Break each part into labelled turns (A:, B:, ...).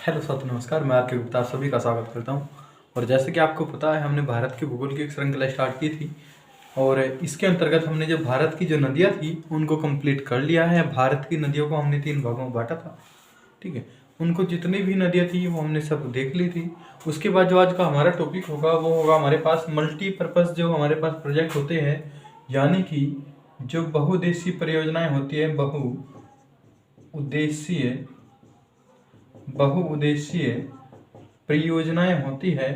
A: Hello साथियों, नमस्कार। मैं आपके गुप्ता सभी का स्वागत करता हूं। और जैसे कि आपको पता है, हमने भारत के भूगोल की एक श्रृंखला स्टार्ट की थी और इसके अंतर्गत हमने जो भारत की जो नदियां थी उनको कंप्लीट कर लिया है। भारत की नदियों को हमने 3 भागों में बांटा था, ठीक है। उनको जितनी भी नदियां थी वो हमने सब देख ली थी। उसके बाद जो आज का हमारा टॉपिक होगा वो होगा हमारे पास मल्टीपर्पज़ जो हमारे पास प्रोजेक्ट होते हैं, यानी कि जो बहुउद्देशीय परियोजनाएं होती है, बहुउद्देशीय परियोजनाएं होती है,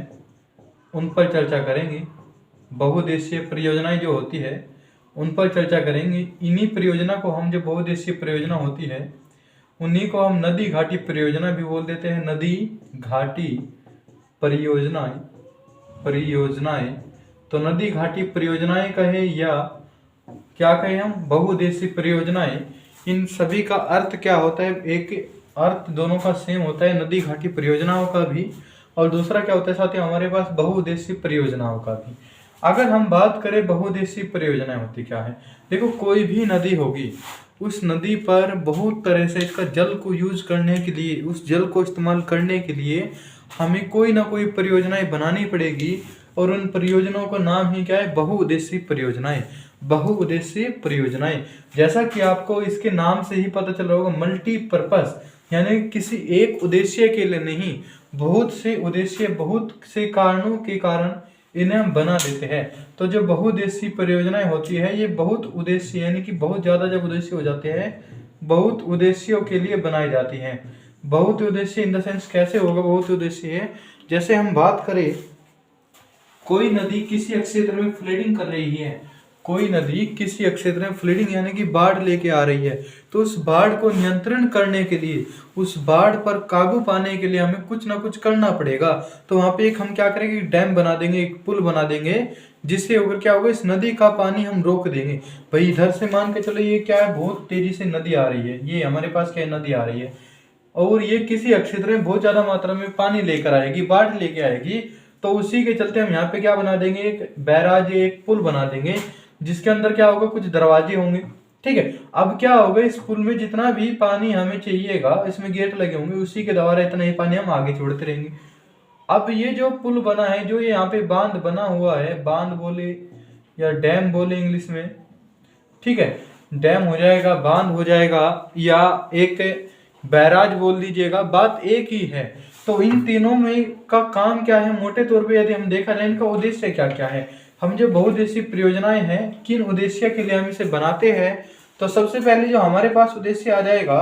A: उन पर चर्चा करेंगे। बहुउद्देशीय परियोजनाएं जो होती है उन पर चर्चा करेंगे। इन्हीं परियोजना को हम, जो बहुउद्देशीय परियोजना होती है उन्हीं को हम नदी घाटी परियोजना भी बोल देते हैं। नदी घाटी परियोजनाएं तो नदी घाटी परियोजनाएं कहे या क्या कहें हम, बहुउद्देशीय परियोजनाएं। इन सभी का अर्थ क्या होता है? एक अर्थ दोनों का सेम होता है, नदी घाटी परियोजनाओं का भी, और दूसरा क्या होता है साथियों, हमारे पास बहुउद्देशीय परियोजनाओं का भी। अगर हम बात करें बहुउद्देशीय परियोजनाएं होती क्या है, देखो, कोई भी नदी होगी, उस नदी पर बहुत तरह से इसका जल को यूज करने के लिए, उस जल को इस्तेमाल करने के लिए हमें कोई ना कोई परियोजनाएं बनानी पड़ेगी। और उन परियोजनाओं का नाम ही क्या है? बहुउद्देशीय परियोजनाएं। बहुउद्देशीय परियोजनाएं, जैसा कि आपको इसके नाम से ही पता चल रहा होगा, मल्टीपर्पज, यानी किसी एक उद्देश्य के लिए नहीं, बहुत से उद्देश्य, बहुत से कारणों के कारण इन्हें हम बना देते हैं। तो जो बहुउद्देशीय परियोजनाएं होती है, ये बहुत उद्देश्य, यानी कि बहुत ज्यादा जब उद्देश्य हो जाते हैं, बहुत उद्देश्यों के लिए बनाई जाती हैं। बहुत उद्देश्य इन द सेंस कैसे होगा बहुत उद्देश्य है? जैसे हम बात करें, कोई नदी किसी क्षेत्र में फ्लडिंग कर रही है, कोई नदी किसी क्षेत्र में फ्लडिंग यानी कि बाढ़ लेके आ रही है, तो उस बाढ़ को नियंत्रण करने के लिए, उस बाढ़ पर काबू पाने के लिए हमें कुछ ना कुछ करना पड़ेगा। तो वहां पे एक हम क्या करेंगे, डैम बना देंगे, एक पुल बना देंगे, जिससे होकर क्या होगा, इस नदी का पानी हम रोक देंगे। भाई इधर से मान के चलो, ये क्या है, बहुत तेजी से नदी आ रही है, ये हमारे पास क्या है, नदी आ रही है, और ये किसी क्षेत्र में बहुत ज्यादा मात्रा में पानी लेकर आएगी, बाढ़ लेके आएगी। तो उसी के चलते हम यहाँ पे क्या बना देंगे, एक बैराज, एक पुल बना देंगे, जिसके अंदर क्या होगा, कुछ दरवाजे होंगे, ठीक है। अब क्या होगा, इस पुल में जितना भी पानी हमें चाहिएगा, इसमें गेट लगे होंगे, उसी के द्वारा इतना ही पानी हम आगे छोड़ते रहेंगे। अब ये जो पुल बना है, जो ये यहाँ पे बांध बना हुआ है, बांध बोले या डैम बोले इंग्लिश में, ठीक है, डैम हो जाएगा, बांध हो जाएगा, या एक बैराज बोल दीजिएगा, बात एक ही है। तो इन तीनों में का काम क्या है, मोटे तौर पे यदि हम देखा जाए, इनका उद्देश्य क्या क्या है, हम जो बहुउद्देशीय परियोजनाएं हैं, किन उद्देश्य के लिए हम इसे बनाते हैं। तो सबसे पहले जो हमारे पास उद्देश्य आ जाएगा,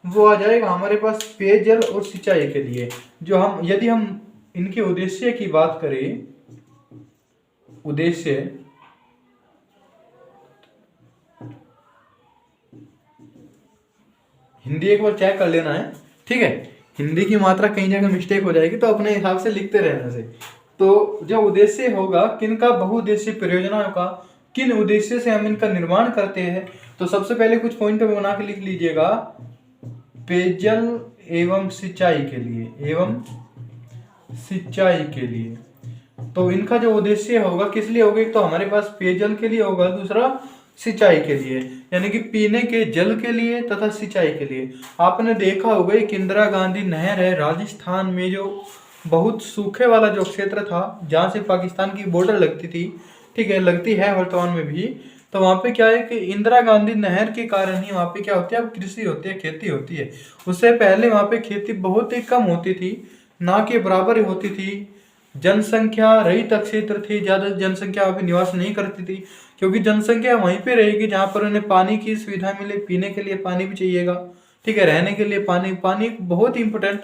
A: वो आ जाएगा हमारे पास पेयजल और सिंचाई के लिए। जो हम, यदि हम इनके उद्देश्य की बात करें, उद्देश्य, हिंदी एक बार चेक कर लेना है, ठीक है, हिंदी की मात्रा कहीं जगह मिस्टेक हो जाएगी, तो अपने हिसाब से लिखते रहने से। तो जो उद्देश्य होगा किनका, बहुउद्देशीय परियोजनाओं का, किन उद्देश्य से हम इनका निर्माण करते हैं, तो सबसे पहले कुछ पॉइंट बना के लिख लीजिएगा। पेयजल एवं सिंचाई के लिए, एवं सिंचाई के लिए। तो इनका जो उद्देश्य होगा किस लिए होगा, एक तो हमारे पास पेयजल के लिए होगा, दूसरा सिंचाई के लिए, यानी कि पीने के जल के लिए तथा सिंचाई के लिए। आपने देखा होगा एक इंदिरा गांधी नहर है राजस्थान में, जो बहुत सूखे वाला जो क्षेत्र था, जहाँ से पाकिस्तान की बॉर्डर लगती थी, ठीक है, लगती है वर्तमान में भी। तो वहाँ पे क्या है कि इंदिरा गांधी नहर के कारण ही वहाँ पे क्या होती है, अब कृषि होती है, खेती होती है। उससे पहले वहाँ पे खेती बहुत ही कम होती थी, ना के बराबर होती थी। जनसंख्या रहित क्षेत्र थी, ज्यादा जनसंख्या वहाँ पे निवास नहीं करती थी, क्योंकि जनसंख्या वहीं पे रहेगी जहाँ पर उन्हें पानी की सुविधा मिले, पीने के लिए पानी भी चाहिएगा, ठीक है, रहने के लिए पानी, पानी बहुत इंपॉर्टेंट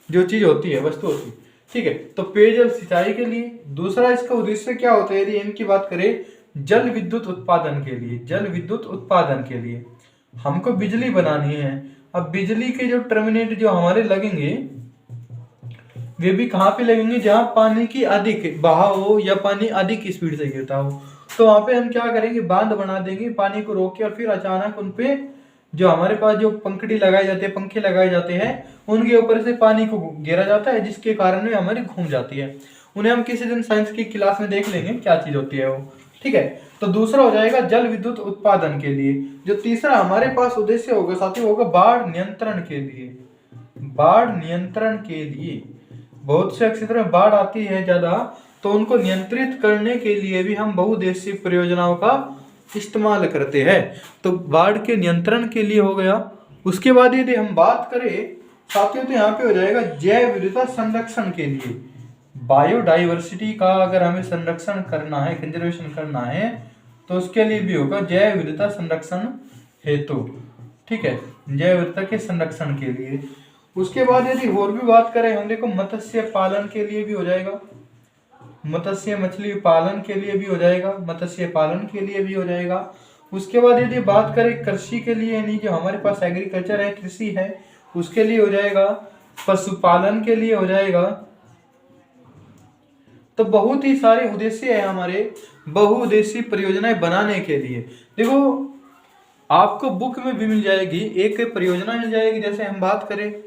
A: जो चीज होती है, वस्तु होती है, ठीक है। तो पेयजल सिंचाई के लिए। दूसरा इसका उद्देश्य क्या होता है, यदि इनकी बात करें, जल विद्युत उत्पादन के लिए, जल विद्युत उत्पादन के लिए हमको बिजली बनानी है। अब बिजली के जो टर्मिनेट जो हमारे लगेंगे, वे भी कहाँ पे लगेंगे, जहाँ पानी की अधिक बहाव हो या पानी अधिक स्पीड से गिरता हो। तो वहां पे हम क्या करेंगे, बांध बना देंगे, पानी को रोक के, और फिर अचानक उनपे जो हमारे पास जो पंखड़ी लगाए जाते हैं, पंखे लगाए जाते हैं, उनके ऊपर से पानी को गिरा जाता है, जिसके कारण वे हमारी घूम जाती है। उन्हें हम किसी दिन साइंस की क्लास में देख लेंगे क्या चीज होती है वो, ठीक है। तो दूसरा हो जाएगा जल विद्युत उत्पादन के लिए। जो तीसरा हमारे पास उद्देश्य होगा साथियों, होगा बाढ़ नियंत्रण के लिए। बाढ़ नियंत्रण के लिए, बहुत से क्षेत्रों में बाढ़ आती है ज्यादा, तो उनको नियंत्रित करने के लिए भी हम बहुउद्देशीय परियोजनाओं का इस्तेमाल करते हैं। तो बाढ़ के नियंत्रण के लिए हो गया। उसके बाद यदि हम बात करें साथियों, तो यहाँ पे हो जाएगा जैव विविधता संरक्षण के लिए, बायोडाइवर्सिटी का अगर हमें संरक्षण करना है, कंजर्वेशन करना है, तो उसके लिए भी होगा जैव विविधता संरक्षण हेतु। ठीक है, जैव विविधता के संरक्षण के लिए। उसके बाद यदि और भी बात करें हम, देखो मत्स्य पालन के लिए भी हो जाएगा, मत्स्य मछली पालन के लिए भी हो जाएगा, मत्स्य पालन के लिए भी हो जाएगा। उसके बाद यदि बात करें कृषि के लिए, यानी जो हमारे पास एग्रीकल्चर है, कृषि है, उसके लिए हो जाएगा, पशुपालन के लिए हो जाएगा। तो बहुत ही सारे उद्देश्य है हमारे बहुउद्देशीय परियोजनाएं बनाने के लिए। देखो आपको बुक में भी मिल जाएगी, एक परियोजना मिल जाएगी। जैसे हम बात करें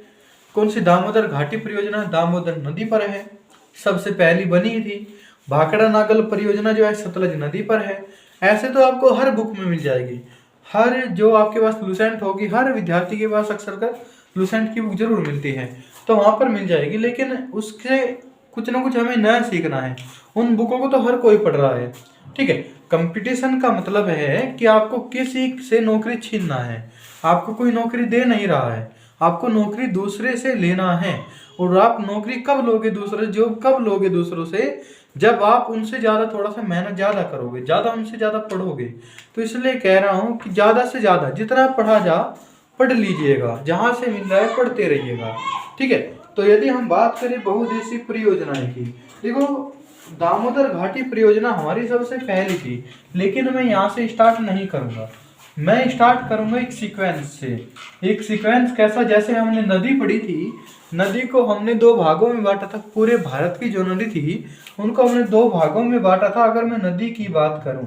A: कौन सी, दामोदर घाटी परियोजना, दामोदर नदी पर है, सबसे पहली बनी थी। भाखड़ा नागल परियोजना जो है सतलज नदी पर है। ऐसे तो आपको हर बुक में मिल जाएगी, हर जो आपके पास लुसेंट होगी, हर विद्यार्थी के पास अक्सर कर लुसेंट की बुक जरूर मिलती है, तो वहां पर मिल जाएगी। लेकिन उसके कुछ ना कुछ हमें नया सीखना है। उन बुकों को तो हर कोई पढ़ रहा है। ठीक है, कंपटीशन का मतलब है कि आपको किसी से नौकरी छीनना है, आपको कोई नौकरी दे नहीं रहा है, आपको नौकरी दूसरे से लेना है। और आप नौकरी कब लोगे दूसरे, जॉब कब लोगे दूसरों से, जब आप उनसे ज्यादा थोड़ा सा मेहनत ज्यादा करोगे, ज्यादा उनसे ज्यादा पढ़ोगे। तो इसलिए कह रहा हूं कि ज्यादा से ज्यादा जितना पढ़ा जा पढ़ लीजिएगा, जहां से मिल रहा है पढ़ते रहिएगा। ठीक है, तो यदि हम बात करें बहुउद्देशीय परियोजनाएं की, देखो दामोदर घाटी परियोजना हमारी सबसे पहली थी, लेकिन मैं यहाँ से स्टार्ट नहीं करूंगा, मैं स्टार्ट करूंगा एक सीक्वेंस से। एक सीक्वेंस कैसा, जैसे हमने नदी पढ़ी थी, नदी को हमने दो भागों में बांटा था। पूरे भारत की जो नदी थी उनको हमने दो भागों में बांटा था, अगर मैं नदी की बात करूं,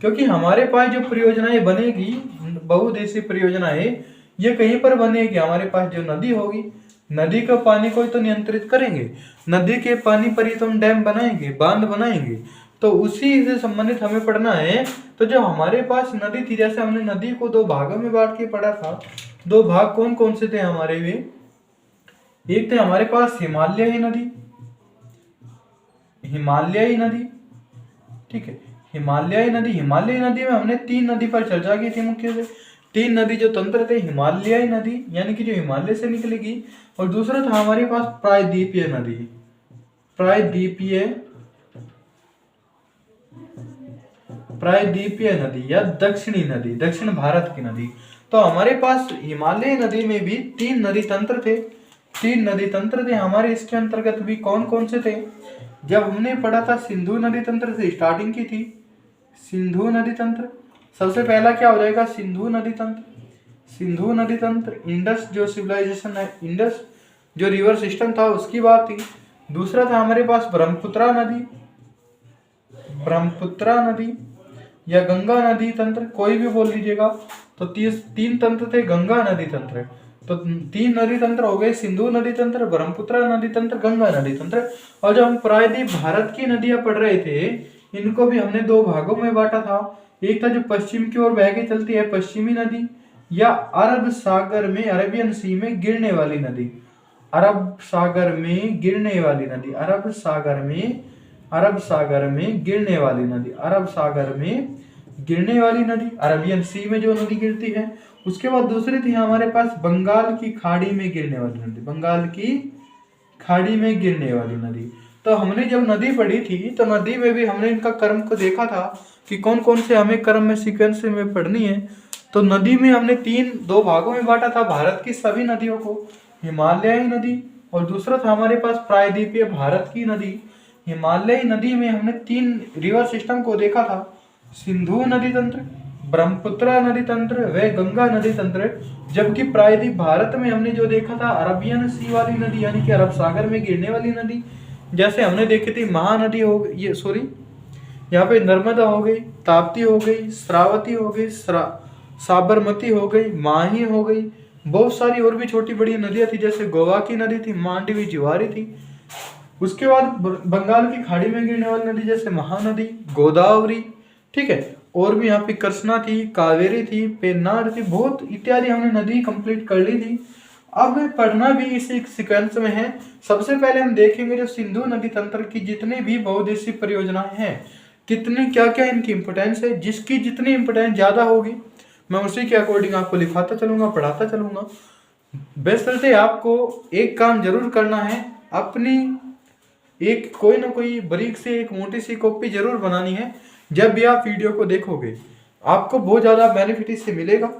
A: क्योंकि हमारे पास जो परियोजनाएं बनेगी, बहुउद्देशीय परियोजनाएं, ये कहीं पर बनेगी, हमारे पास जो नदी होगी, नदी का पानी को ही तो नियंत्रित करेंगे, नदी के पानी पर ही तो हम डैम बनाएंगे, बांध बनाएंगे। तो उसी से संबंधित हमें पढ़ना है। तो जो हमारे पास नदी थी, जैसे हमने नदी को दो भागों में बांट के पढ़ा था, दो भाग कौन कौन से थे हमारे वे, एक थे हमारे पास हिमालयी नदी, हिमालयी नदी। ठीक है, हिमालयी नदी में हमने तीन नदी पर चर्चा की थी मुख्य से। तीन नदी जो तंत्र थे, हिमालयी नदी यानी कि जो हिमालय से निकलेगी, और दूसरा था हमारे पास प्रायद्वीपीय नदी, प्रायद्वीपीय नदी या दक्षिणी नदी, दक्षिण भारत की नदी। तो हमारे पास हिमालय नदी में भी तीन नदी तंत्र थे, तीन नदी तंत्र थे हमारे। इसके अंतर्गत भी कौन कौन से थे, जब हमने पढ़ा था सिंधु नदी तंत्र से स्टार्टिंग की थी, सिंधु नदी तंत्र सबसे पहला क्या हो जाएगा, सिंधु नदी तंत्र। सिंधु नदी तंत्र, इंडस जो सिविलाइजेशन है, इंडस जो रिवर सिस्टम था उसकी बात थी। दूसरा था हमारे पास ब्रह्मपुत्रा नदी, ब्रह्मपुत्रा नदी या गंगा नदी तंत्र, कोई भी बोल लीजिएगा। तो तीन तंत्र थे, गंगा नदी तंत्र। तो तीन नदी तंत्र हो गए, सिंधु नदी तंत्र, ब्रह्मपुत्रा नदी तंत्र, गंगा नदी तंत्र। और जब हम प्रायद्वीप भारत की नदियां पढ़ रहे थे, इनको भी हमने दो भागों में बांटा था। एक था जो पश्चिम की ओर बह के चलती है, पश्चिमी नदी, या अरब सागर में, अरेबियन सी में गिरने वाली नदी, अरब सागर में गिरने वाली नदी, अरब सागर में गिरने वाली नदी, अरब सागर में गिरने वाली नदी, अरेबियन सी में जो नदी गिरती है। उसके बाद दूसरी थी हमारे पास बंगाल की खाड़ी में गिरने वाली नदी, बंगाल की खाड़ी में गिरने वाली नदी। तो हमने जब नदी पढ़ी थी, तो नदी में भी हमने इनका क्रम को देखा था कि कौन कौन से हमें क्रम में, सीक्वेंस में पढ़नी है। तो नदी में हमने दो भागों में बांटा था भारत की सभी नदियों को, हिमालयी नदी और दूसरा था हमारे पास प्रायद्वीपीय भारत की नदी। हिमालयी नदी में हमने तीन रिवर सिस्टम को देखा था, सिंधु नदी तंत्र, ब्रह्मपुत्रा नदी तंत्र व गंगा नदी तंत्र। जबकि प्रायद्वीप भारत में हमने जो देखा था अरबियन सी वाली नदी, यानी कि अरब सागर में गिरने वाली नदी। जैसे हमने देखी थी महानदी हो गई, ये सॉरी यहाँ पे नर्मदा हो गई, ताप्ती हो गई, श्रावती हो गई, साबरमती हो गई, माही हो गई, बहुत सारी और भी छोटी बड़ी नदियां थी, जैसे गोवा की नदी थी, मांडवी ज्वारी थी। उसके बाद बंगाल की खाड़ी में गिरने वाली नदी जैसे महानदी, गोदावरी, ठीक है, और भी यहाँ पे कृष्णा थी, कावेरी थी, पेन्नार थी, बहुत इत्यादि हमने नदी कंप्लीट कर ली थी। अब पढ़ना भी इसी सीक्वेंस में है। सबसे पहले हम देखेंगे जो सिंधु नदी तंत्र की जितने भी बहुउद्देशीय परियोजनाएं हैं, कितने क्या क्या इनकी इंपोर्टेंस है। जिसकी जितनी इंपोर्टेंस ज्यादा होगी मैं उसी के अकॉर्डिंग आपको लिखाता चलूंगा, पढ़ाता चलूंगा। बेस्ट चलते आपको एक काम जरूर करना है, अपनी एक कोई ना कोई बारीक से एक मोटी सी कॉपी जरूर बनानी है। जब भी आप वीडियो को देखोगे आपको बहुत ज्यादा बेनिफिट इससे मिलेगा।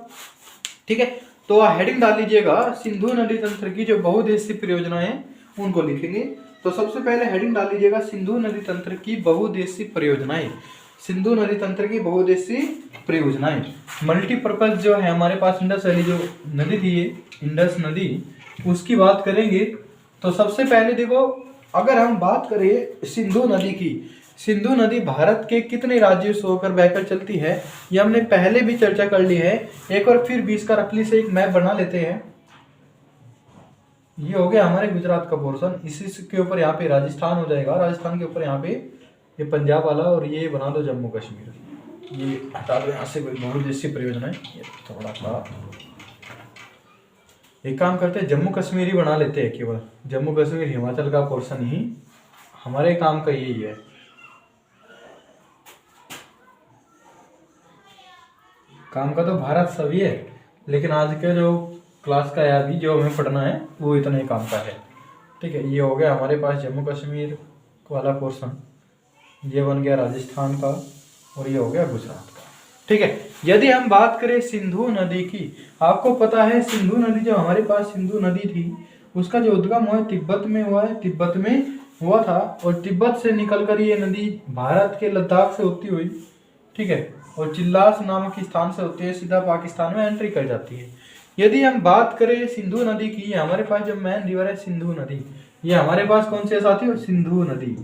A: ठीक है, तो हेडिंग डाल लीजिएगा सिंधु नदी तंत्र की जो बहुउद्देशीय परियोजनाएं हैं उनको लिखेंगे। तो सबसे पहले हेडिंग डाल लीजिएगा सिंधु नदी तंत्र की बहुउद्देशीय परियोजनाएं। सिंधु नदी तंत्र की बहुउद्देशीय परियोजनाएं मल्टीपर्पज जो है हमारे पास इंडस वैली जो नदी थी, ये इंडस नदी, उसकी बात करेंगे। तो सबसे पहले देखो, अगर हम बात करें सिंधु नदी की, सिंधु नदी भारत के कितने राज्यों से होकर बहकर चलती है ये हमने पहले भी चर्चा कर ली है। एक और फिर 20 का रफली से एक मैप बना लेते हैं। ये हो गया हमारे गुजरात का पोर्शन, इसी के ऊपर यहाँ पे राजस्थान हो जाएगा, राजस्थान के ऊपर यहाँ पे ये पंजाब वाला, और ये बना दो जम्मू कश्मीर। ये हटा दो यहाँ से, कोई बहुउद्देशीय परियोजना है ये थोड़ा सा। एक काम करते हैं जम्मू कश्मीर ही बना लेते हैं, केवल जम्मू कश्मीर हिमाचल का पोर्शन ही हमारे काम का यही है। काम का तो भारत सभी है, लेकिन आज के जो क्लास का है अभी जो हमें पढ़ना है वो इतना ही काम का है। ठीक है, ये हो गया हमारे पास जम्मू कश्मीर वाला पोर्शन, ये बन गया राजस्थान का, और ये हो गया गुजरात का। ठीक है, यदि हम बात करें सिंधु नदी की, आपको पता है सिंधु नदी जो हमारे पास सिंधु नदी थी उसका जो उद्गम हुआ तिब्बत में हुआ है, तिब्बत में हुआ था, और तिब्बत से निकलकर ये नदी भारत के लद्दाख से होती हुई, ठीक है, और चिल्लास नामक स्थान से होती है सीधा पाकिस्तान में एंट्री कर जाती है। यदि हम बात करें सिंधु नदी की, हमारे पास जो मेन रिवर है सिंधु नदी, ये हमारे पास कौन सी है साथियों, सिंधु नदी।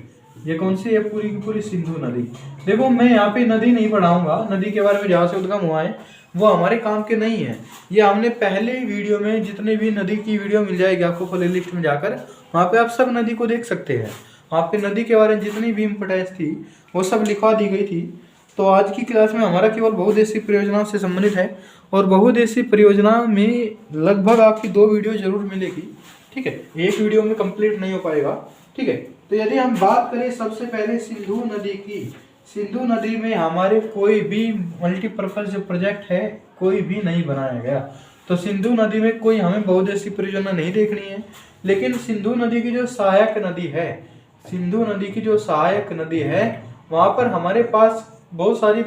A: ये कौन सी है, पूरी की पूरी सिंधु नदी। देखो मैं यहाँ पे नदी नहीं पढ़ाऊंगा, नदी के बारे में जहाँ से उद्गम हुआ है वो हमारे काम के नहीं है। ये हमने पहले वीडियो में जितने भी नदी की वीडियो मिल जाएगी आपको प्ले लिस्ट में जाकर, वहाँ पे आप सब नदी को देख सकते हैं। वहाँ पे नदी के बारे में जितनी भी इम्पोर्टेंस थी वो सब लिखवा दी गई थी। तो आज की क्लास में हमारा केवल बहुउद्देशीय परियोजनाओं से संबंधित है, और बहुउद्देशीय परियोजना में लगभग आपकी 2 वीडियो जरूर मिलेगी। ठीक है, एक वीडियो में कंप्लीट नहीं हो पाएगा। ठीक है, तो यदि हम बात करें सबसे पहले सिंधु नदी की, सिंधु नदी में हमारे कोई भी मल्टीपर्पज जो प्रोजेक्ट है कोई भी नहीं बनाया गया। तो सिंधु नदी में कोई हमें बहुउद्देशीय परियोजना नहीं देखनी है, लेकिन सिंधु नदी की जो सहायक नदी है, सिंधु नदी की जो सहायक नदी है वहां पर हमारे पास बहुत सारी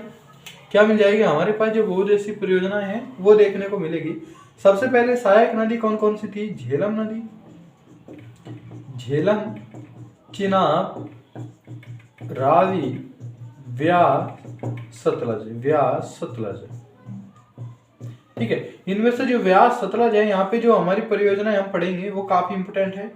A: क्या मिल जाएगी, हमारे पास जो बहुउद्देशीय परियोजनाएं हैं वो देखने को मिलेगी। सबसे पहले सहायक नदी कौन कौन सी थी, झेलम नदी, झेलम, चिनाब, रावी, व्यास, सतलज, व्यास, सतलज। ठीक है, इनमें से जो व्यास सतलज है यहाँ पे जो हमारी परियोजना हम पढ़ेंगे वो काफी इंपोर्टेंट है।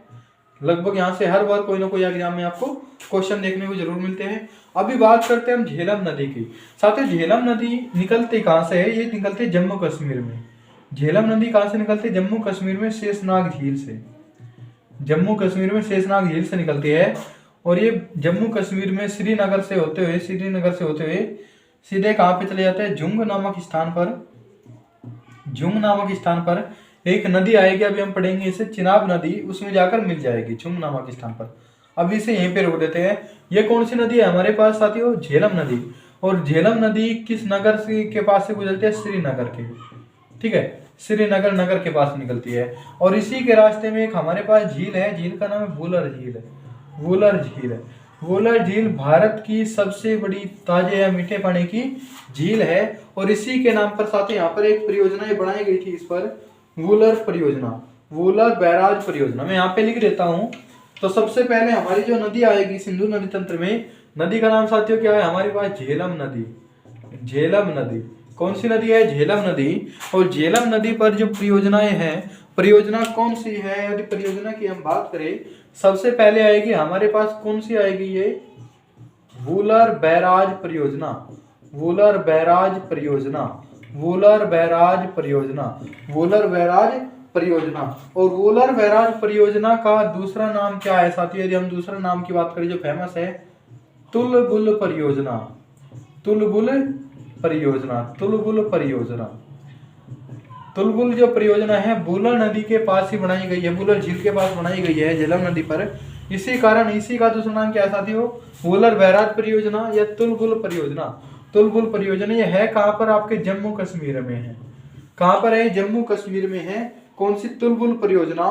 A: लगभग यहाँ से हर बार कोई ना कोई एग्जाम में आपको क्वेश्चन देखने को जरूर मिलते हैं। अभी बात करते हैं हम झेलम नदी की। साथ ही झेलम नदी निकलती कहाँ से है, ये निकलती है जम्मू कश्मीर में। झेलम नदी कहाँ से निकलती है, जम्मू कश्मीर में शेषनाग झील से, जम्मू कश्मीर में शेषनाग झील से निकलती है। और ये जम्मू कश्मीर में श्रीनगर से होते हुए सीधे कहाँ पे चले जाते हैं, जुंग नामक स्थान पर, जुंग नामक स्थान पर एक नदी आएगी, अभी हम पढ़ेंगे इसे, चिनाब नदी, उसमें जाकर मिल जाएगी जुंग नामक स्थान पर। अब इसे यहीं पे रोक देते हैं। ये कौन सी नदी है हमारे पास साथियों, झेलम नदी। और झेलम नदी किस नगर से के पास से गुजरती है, श्रीनगर के। ठीक है, श्रीनगर नगर के पास निकलती है। और इसी के रास्ते में एक हमारे पास झील है, झील का नाम है वूलर झील है, वूलर झील है। वूलर झील भारत की सबसे बड़ी ताजे या मीठे पानी की झील है, और इसी के नाम पर साथ यहाँ पर एक परियोजना बनाई गई थी, इस पर वूलर परियोजना, वूलर बैराज परियोजना। मैं यहाँ पे लिख देता हूँ। तो सबसे पहले हमारी जो नदी आएगी सिंधु नदी तंत्र में, नदी का नाम साथियों क्या है हमारे पास, झेलम नदी, झेलम नदी। कौन सी नदी है, झेलम नदी। और झेलम नदी पर जो परियोजनाएं हैं, परियोजना कौन सी है, यदि परियोजना की हम बात करें सबसे पहले आएगी हमारे पास कौन सी आएगी, ये वूलर बैराज परियोजना, वूलर बैराज परियोजना, वूलर बैराज परियोजना, वूलर बैराज परियोजना। और वूलर बैराज परियोजना का दूसरा नाम क्या है साथियों, यदि हम दूसरा नाम की बात करें जो फेमस है, तुलबुल परियोजना, तुलबुल परियोजना, तुलबुल परियोजना। तुलबुल जो परियोजना है बूलर नदी के पास ही बनाई गई है, बूलर झील के पास बनाई गई है झेलम नदी पर। इसी कारण इसी का दूसरा नाम क्या है साथियों, वूलर बैराज परियोजना या तुलबुल परियोजना। तुलबुल परियोजना ये है कहाँ पर, आपके जम्मू कश्मीर में है। कहाँ पर है, जम्मू कश्मीर में है। कौन सी, तुलबुल परियोजना।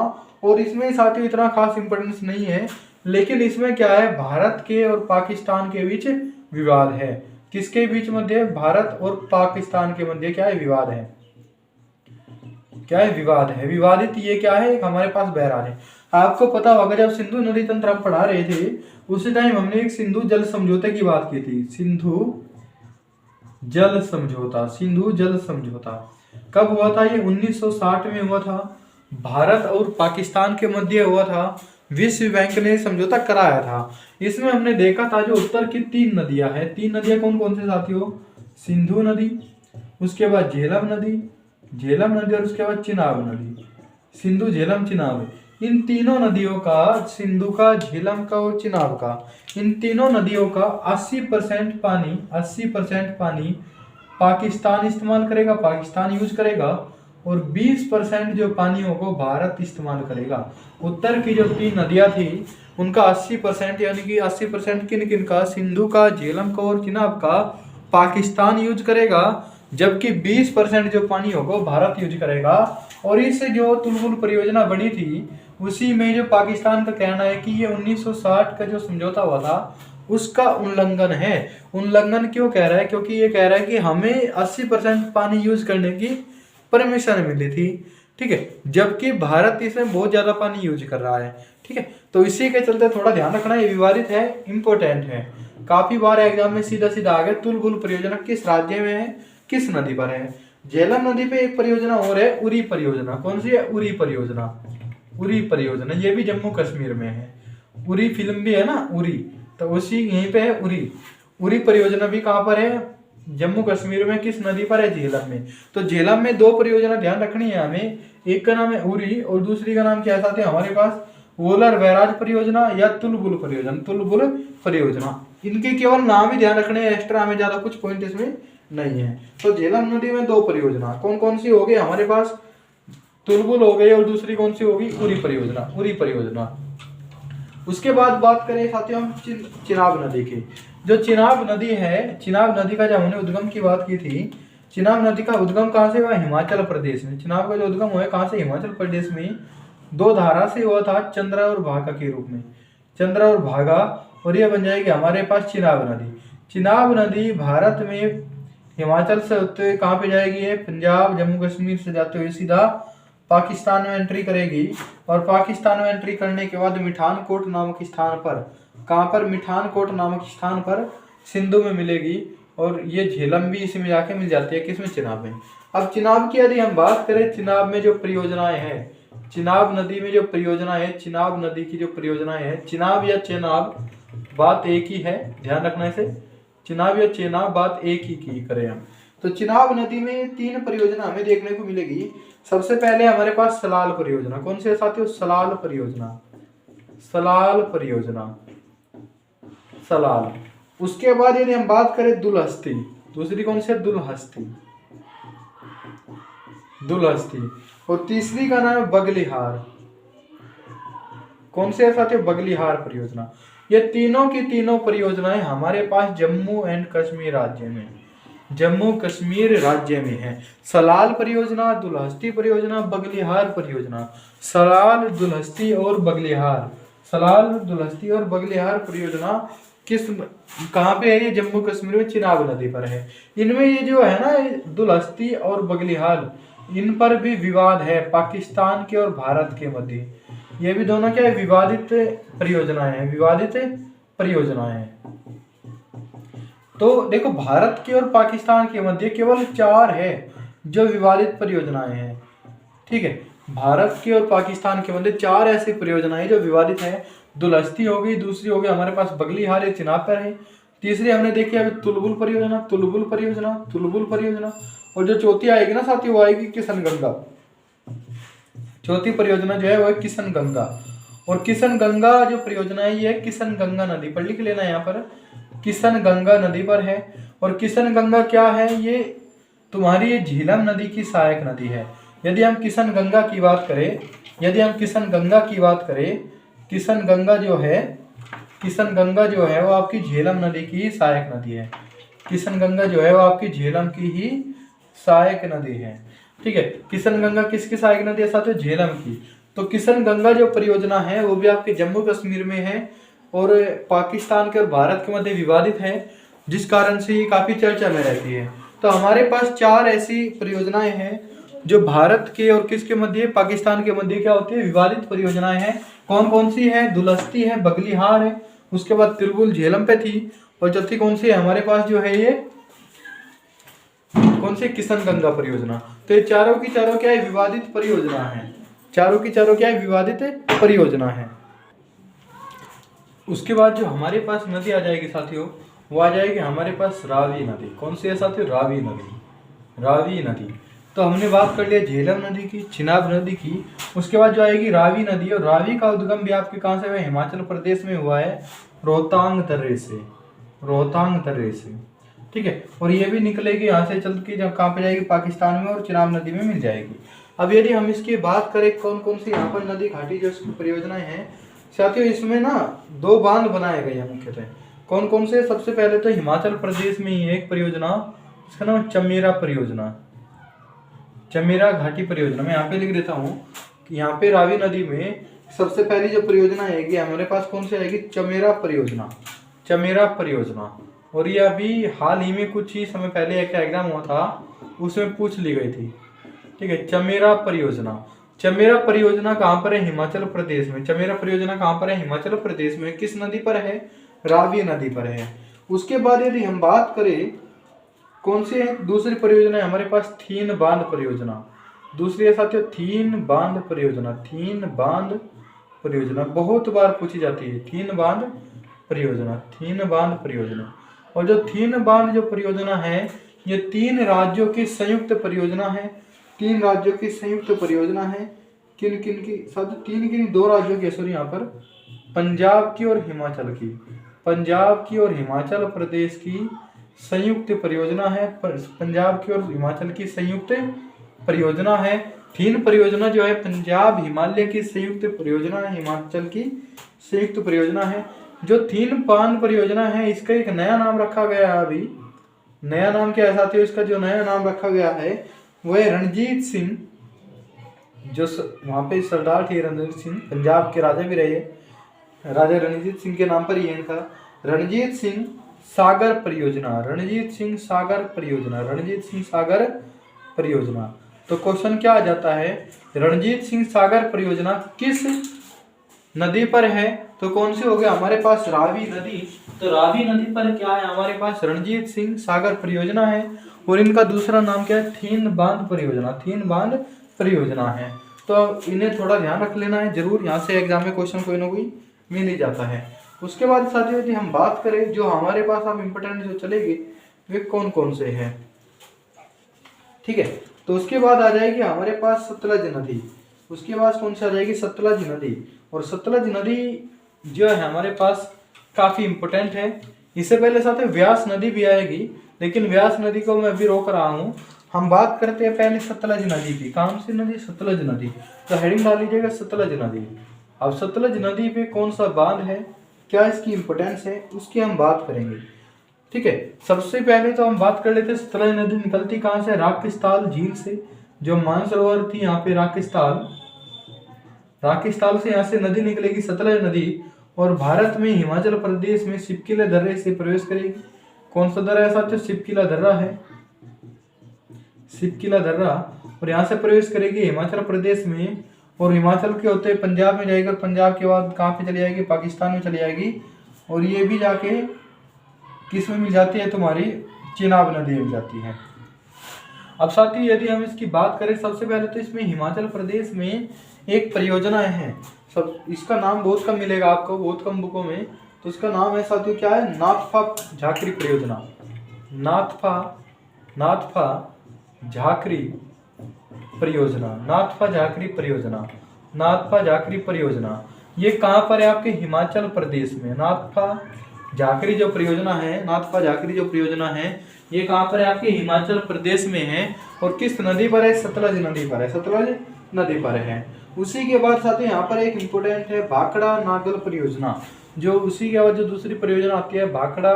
A: और इसमें साथियों इतना खास इंपोर्टेंस नहीं है, लेकिन इसमें क्या है, भारत के और पाकिस्तान के बीच विवाद है। किसके बीच मध्य, भारत और पाकिस्तान के मध्य क्या है, विवाद है। क्या है, विवाद है। विवादित ये क्या है, हमारे पास बैराज है। आपको पता होगा जब सिंधु नदी तंत्र हम पढ़ा रहे थे उसी टाइम हमने एक सिंधु जल समझौते की बात की थी। सिंधु जल समझौता, सिंधु जल समझौता कब हुआ था, ये 1960 में हुआ था। भारत और पाकिस्तान के मध्य हुआ था। विश्व बैंक ने समझौता कराया था। इसमें हमने देखा था जो उत्तर की 3 नदियां हैं, 3 नदियां कौन कौन से साथियों, सिंधु नदी, उसके बाद झेलम नदी, और उसके बाद चिनाब नदी। सिंधु, झेलम, चिनाब, इन तीनों नदियों का, सिंधु का, झेलम का और चिनाब का, इन तीनों नदियों का 80% पानी पाकिस्तान इस्तेमाल करेगा, पाकिस्तान यूज करेगा, और 20% जो पानियों को भारत इस्तेमाल करेगा। उत्तर की जो 3 नदियां थी उनका 80%, यानी कि 80% किन किन का, सिंधु का, झेलम का और चिनाब का पाकिस्तान यूज करेगा, जबकि 20% जो पानी होगा भारत यूज करेगा। और इससे जो तुलबुल परियोजना बनी थी उसी में जो पाकिस्तान का कहना है कि ये 1960 का जो समझौता हुआ था उसका उल्लंघन है। उल्लंघन क्यों कह रहा है, क्योंकि ये कह रहा है कि हमें 80% पानी यूज करने की परमिशन मिली थी, ठीक है, जबकि भारत इसमें बहुत ज्यादा पानी यूज कर रहा है, ठीक है। तो इसी के चलते थोड़ा ध्यान रखना, ये विवादित है, इंपोर्टेंट है। काफी बार एग्जाम में सीधा सीधा आ गया, तुलबुल परियोजना किस राज्य में है, किस नदी पर है। झेलम नदी पे एक परियोजना और है, उरी परियोजना। कौन सी है, उरी परियोजना। उरी परियोजना ये भी जम्मू कश्मीर में है। उरी फिल्म भी है ना, उरी, तो उसी यहीं पे है उरी। उरी परियोजना भी कहाँ पर है, जम्मू कश्मीर में। किस नदी पर है, झेलम में। तो झेलम में 2 परियोजना ध्यान रखनी है हमें, एक का नाम है उरी और दूसरी का नाम क्या है हमारे पास, वोलर बैराज परियोजना या तुलबुल परियोजना। तुलबुल परियोजना, इनके केवल नाम ही ध्यान रखने, एक्स्ट्रा हमें ज्यादा कुछ पॉइंट इसमें नहीं है। तो झेलम नदी में 2 परियोजना कौन कौन सी हो गई हमारे पास, तुलबुल हो गई और दूसरी कौन सी होगी, उरी परियोजना, उरी परियोजना। उसके बाद बात करें साथियों हम चिनाब नदी की। जो चिनाब नदी है, चिनाब नदी का जब हमने उद्गम की बात की थी, चिनाब नदी का उद्गम कहाँ से हुआ, हिमाचल प्रदेश में। चिनाब का जो उद्गम हुआ है कहाँ से, हिमाचल प्रदेश में। 2 धारा से हुआ था, चंद्रा और भागा के रूप में, चंद्रा और भागा, और ये बन जाएगी हमारे पास चिनाब नदी। चिनाब नदी भारत में हिमाचल से होते हुए कहाँ पे जाएगी, है पंजाब, जम्मू कश्मीर से जाते हुए सीधा पाकिस्तान में एंट्री करेगी। और पाकिस्तान में एंट्री करने के बाद मिठानकोट नामक स्थान पर, कहाँ पर, मिठानकोट नामक स्थान पर सिंधु में मिलेगी। और ये झेलम भी इसी में जाके मिल जाती है, किसमें, चिनाब में। अब चिनाब की यदि हम बात करें, चिनाब में जो परियोजनाएं हैं, चिनाब नदी में जो परियोजना है, चिनाब नदी की जो परियोजनाएं है, चिनाब या चेनाब बात एक ही है, ध्यान रखना इसे, चिनाब या चेनाब बात एक ही की करें हम। तो चिनाब नदी में 3 परियोजना हमें देखने को मिलेगी। सबसे पहले हमारे पास सलाल परियोजना। कौन सी है साथियों, सलाल परियोजना, सलाल परियोजना, सलाल। उसके बाद यदि हम बात करें दुलहस्ती, दूसरी कौन सी है, दुलहस्ती, दुलहस्ती। और तीसरी का नाम है बगलिहार। कौन से है साथियों, बगलिहार परियोजना। ये तीनों की तीनों परियोजनाएं हमारे पास जम्मू एंड कश्मीर राज्य में, जम्मू कश्मीर राज्य में है। सलाल परियोजना, दुलहस्ती परियोजना, बगलिहार परियोजना। सलाल, दुलहस्ती और बगलिहार, सलाल, दुलहस्ती और बगलिहार परियोजना किस, कहाँ पे है, ये जम्मू कश्मीर में चिनाब नदी पर है। इनमें ये जो है ना दुलहस्ती और बगलिहार, इन पर भी विवाद है पाकिस्तान के और भारत के मध्य। ये भी दोनों क्या है, विवादित परियोजनाएं हैं, विवादित परियोजनाएं हैं। तो देखो भारत के और पाकिस्तान के मध्य केवल 4 है जो विवादित परियोजनाएं हैं, ठीक है। भारत के और पाकिस्तान के मध्य 4 ऐसी परियोजनाएं जो विवादित है। दुलहस्ती हो गई, दूसरी हो गई हमारे पास बगलिहार, ये चिनाब पर है। तीसरी हमने देखी अभी तुलबुल परियोजना, तुलबुल परियोजना, तुलबुल परियोजना। और जो चौथी आएगी ना साथी, वो आएगी किशन गंगा। चौथी परियोजना जो है वो है किशन गंगा। और किशन गंगा जो परियोजना है ये किशन गंगा नदी पर, लिख लेना यहाँ पर, किशन गंगा नदी पर है। और किशन गंगा क्या है, ये तुम्हारी ये झेलम नदी की सहायक नदी है। यदि हम किशन गंगा की बात करें, यदि हम किशन गंगा की बात करें, किशन गंगा जो है वो आपकी झेलम नदी की ही सहायक नदी है। किशन गंगा जो है वो आपकी झेलम की ही सहायक नदी है। ठीक है, किशन गंगा किसकी सहायक नदी है साथियों? झेलम की। तो किशन गंगा जो परियोजना है वो भी आपके जम्मू कश्मीर में है और पाकिस्तान के और भारत के मध्य विवादित है, जिस कारण से ये काफी चर्चा में रहती है। तो हमारे पास 4 ऐसी परियोजनाएं हैं जो भारत के और किसके मध्य, पाकिस्तान के मध्य क्या होती है? विवादित परियोजनाएं हैं। कौन कौन सी है? दुलस्ती है, बगलीहार है, उसके बाद तिरबुल झेलम पे थी, और चौथी कौन सी है हमारे पास जो है ये कौन सी? किशन गंगा परियोजना। तो ये चारों की चारों क्या है? विवादित परियोजना है। चारों की चारों क्या है? विवादित परियोजना है। उसके बाद जो हमारे पास नदी आ जाएगी साथियों, वो आ जाएगी हमारे पास रावी नदी। कौन सी है साथियों? रावी नदी। रावी नदी। तो हमने बात कर लिया झेलम नदी की, चिनाब नदी की। उसके बाद जो आएगी रावी नदी, और रावी का उद्गम भी आपके कहाँ से हुआ? हिमाचल प्रदेश में हुआ है, रोहतांग दर्रे से। रोहतांग दर्रे से, ठीक है। और ये भी निकलेगी यहाँ से चल के, जब कहाँ पे जाएगी? पाकिस्तान में, और चिनाब नदी में मिल जाएगी। अब यदि हम इसकी बात करें कौन कौन सी यहाँ पर नदी घाटी जो परियोजनाएं हैं साथियों, इसमें ना 2 बांध बनाए गए हैं मुख्यतः। कौन कौन से? सबसे पहले तो हिमाचल प्रदेश में ही एक परियोजना, इसका नाम चमेरा परियोजना, चमेरा घाटी परियोजना। मैं यहाँ पे लिख देता हूँ कि यहाँ पे रावी नदी में सबसे पहली जो परियोजना आएगी हमारे पास कौन सी आएगी? चमेरा परियोजना। चमेरा परियोजना। और ये अभी हाल ही में कुछ ही समय पहले एक एग्जाम हुआ था, उसमें पूछ ली गई थी। ठीक है, चमेरा परियोजना। चमेरा परियोजना कहाँ पर है? हिमाचल प्रदेश में। चमेरा परियोजना कहाँ पर है? हिमाचल प्रदेश में। किस नदी पर है? रावी नदी पर है। उसके बाद यदि हम बात करें कौन सी है दूसरी परियोजना है हमारे पास? थीन बांध परियोजना। दूसरी है साथियों थीन बांध परियोजना। थीन बांध परियोजना बहुत बार पूछी जाती है, थीन बांध परियोजना, थीन बांध परियोजना। और जो थीन बांध जो परियोजना है, ये 3 राज्यों की संयुक्त परियोजना है। 3 राज्यों की संयुक्त परियोजना है। किन किन की? साथ 3 की 2 राज्यों की, सॉरी यहाँ पर पंजाब की और हिमाचल की, पंजाब की और हिमाचल प्रदेश की संयुक्त परियोजना है। पंजाब की और हिमाचल की संयुक्त परियोजना है। थीन परियोजना जो है पंजाब हिमालय की संयुक्त परियोजना है, हिमाचल की संयुक्त परियोजना है। जो थीन बांध परियोजना है इसका एक नया नाम रखा गया है अभी। नया नाम क्या है साथियों? इसका जो नया नाम रखा गया है वो है रणजीत सिंह, जो वहाँ पे सरदार थे रणजीत सिंह, पंजाब के राजा भी रहे, राजा रणजीत सिंह के नाम पर ही इनका रणजीत सिंह सागर परियोजना। रणजीत सिंह सागर परियोजना, रणजीत सिंह सागर परियोजना। तो क्वेश्चन क्या आ जाता है? रणजीत सिंह सागर परियोजना किस नदी पर है? तो कौन सी हो गया हमारे पास? रावी नदी। तो रावी नदी पर क्या है हमारे पास? रणजीत सिंह सागर परियोजना है। और इनका दूसरा नाम क्या है? थीन बांध परियोजना। थीन बांध परियोजना है। तो इन्हें थोड़ा ध्यान रख लेना है जरूर, यहाँ से एग्जाम में क्वेश्चन कोई ना कोई मिल ही जाता है। उसके बाद साथियों यदि हम बात करें जो हमारे पास अब इम्पोर्टेंट जो चलेगी वे कौन कौन से हैं, ठीक है। तो उसके बाद आ जाएगी हमारे पास सतलज नदी। उसके बाद कौन सी आ जाएगी? सतलज नदी। और सतलज नदी जो है हमारे पास काफी इंपोर्टेंट है। इससे पहले साथियों व्यास नदी भी आएगी, लेकिन व्यास नदी को मैं अभी रोक रहा हूँ। हम बात करते हैं पहले सतलज नदी की। कौन सी नदी? सतलज नदी। तो हेडिंग डाल लीजिएगा सतलज नदी। अब सतलज नदी पे कौन सा बांध है, क्या इसकी इंपोर्टेंस है, उसकी हम बात करेंगे, ठीक है। सबसे पहले तो हम बात कर लेते हैं सतलज नदी निकलती कहाँ से? राकिस्ताल झील से। जो मानसरोवर थी यहाँ पे राकिस्ताल से यहाँ से नदी निकलेगी सतलज नदी, और भारत में हिमाचल प्रदेश में शिपकिला दर्रे से प्रवेश करेगी। कौन सा दर्रा है साथियों? शिपकिला दर्रा है, शिपकिला दर्रा। और यहाँ से प्रवेश करेगी हिमाचल प्रदेश में, और हिमाचल के होते पंजाब में जाएगी, और पंजाब के बाद कहाँ पे चली जाएगी? पाकिस्तान में चली जाएगी। और ये भी जाके किस में मिल जाती है? तुम्हारी चिनाब नदी मिल जाती है। अब साथी यदि हम इसकी बात करें, सबसे पहले तो इसमें हिमाचल प्रदेश में एक परियोजना है, सब इसका नाम बहुत कम मिलेगा आपको, बहुत कम बुकों में। तो इसका नाम है साथियों क्या है? नाथपा झाकरी परियोजना। नाथपा झाकरी परियोजना, नाथपा झाकरी परियोजना, नाथपा झाकरी परियोजना। ये कहाँ पर है? आपके हिमाचल प्रदेश में। नाथपा झाकरी जो परियोजना है, नाथपा झाकरी जो परियोजना है, ये कहाँ पर है? आपके हिमाचल प्रदेश में है। और किस नदी पर है? सतलज नदी पर है, सतलज नदी पर है। उसी के बाद साथ ही यहाँ पर एक इम्पोर्टेंट है भाखड़ा नागल परियोजना, जो उसी के बाद जो दूसरी परियोजना आती है भाखड़ा